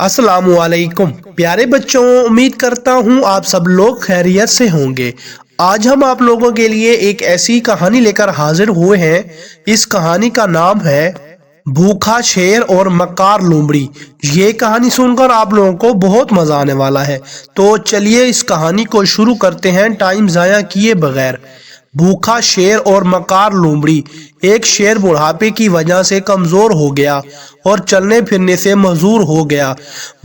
अस्सलाम वालेकुम प्यारे बच्चों, उम्मीद करता हूँ आप सब लोग खैरियत से होंगे। आज हम आप लोगों के लिए एक ऐसी कहानी लेकर हाजिर हुए हैं। इस कहानी का नाम है भूखा शेर और मक्कार लोमड़ी। ये कहानी सुनकर आप लोगों को बहुत मजा आने वाला है। तो चलिए इस कहानी को शुरू करते हैं टाइम जाया किए बगैर। भूखा शेर और मक्कार लोमड़ी। एक शेर बुढ़ापे की वजह से कमजोर हो गया और चलने फिरने से मजबूर हो गया।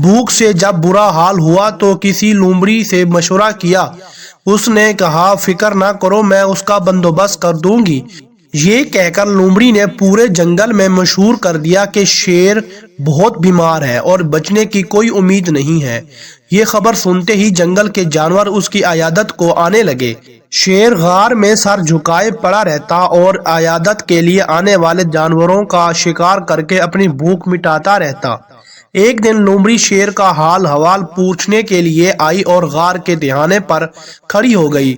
भूख से जब बुरा हाल हुआ तो किसी लोमड़ी से मशवरा किया। उसने कहा, फिक्र ना करो, मैं उसका बंदोबस्त कर दूंगी। ये कहकर लोमड़ी ने पूरे जंगल में मशहूर कर दिया कि शेर बहुत बीमार है और बचने की कोई उम्मीद नहीं है। ये खबर सुनते ही जंगल के जानवर उसकी अयादत को आने लगे। शेर गार में सर झुकाए पड़ा रहता और अयादत के लिए आने वाले जानवरों का शिकार करके अपनी भूख मिटाता रहता। एक दिन लोमड़ी शेर का हाल हवाल पूछने के लिए आई और गार के दहाने पर खड़ी हो गई।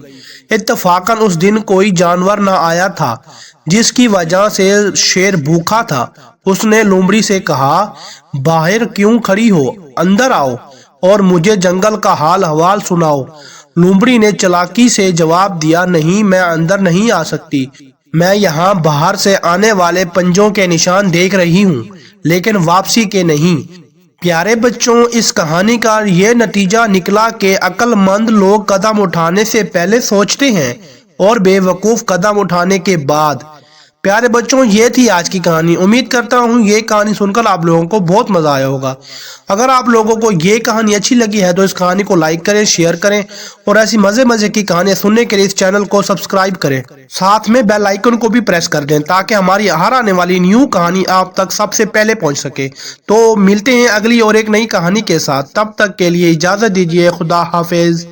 इत्तफाकन उस दिन कोई जानवर न आया था, जिसकी वजह से शेर भूखा था। उसने लोमड़ी से कहा, बाहर क्यों खड़ी हो, अंदर आओ और मुझे जंगल का हाल हवाल सुनाओ। लोमड़ी ने चालाकी से जवाब दिया, नहीं, मैं अंदर नहीं आ सकती। मैं यहाँ बाहर से आने वाले पंजों के निशान देख रही हूँ, लेकिन वापसी के नहीं। प्यारे बच्चों, इस कहानी का ये नतीजा निकला कि अक्लमंद लोग कदम उठाने से पहले सोचते हैं और बेवकूफ कदम उठाने के बाद। प्यारे बच्चों, ये थी आज की कहानी। उम्मीद करता हूँ ये कहानी सुनकर आप लोगों को बहुत मजा आया होगा। अगर आप लोगों को ये कहानी अच्छी लगी है तो इस कहानी को लाइक करें, शेयर करें और ऐसी मजे मजे की कहानियां सुनने के लिए इस चैनल को सब्सक्राइब करें। साथ में बेल आइकन को भी प्रेस कर दें ताकि हमारी हर आने वाली न्यू कहानी आप तक सबसे पहले पहुंच सके। तो मिलते हैं अगली और एक नई कहानी के साथ। तब तक के लिए इजाजत दीजिए। खुदा हाफिज।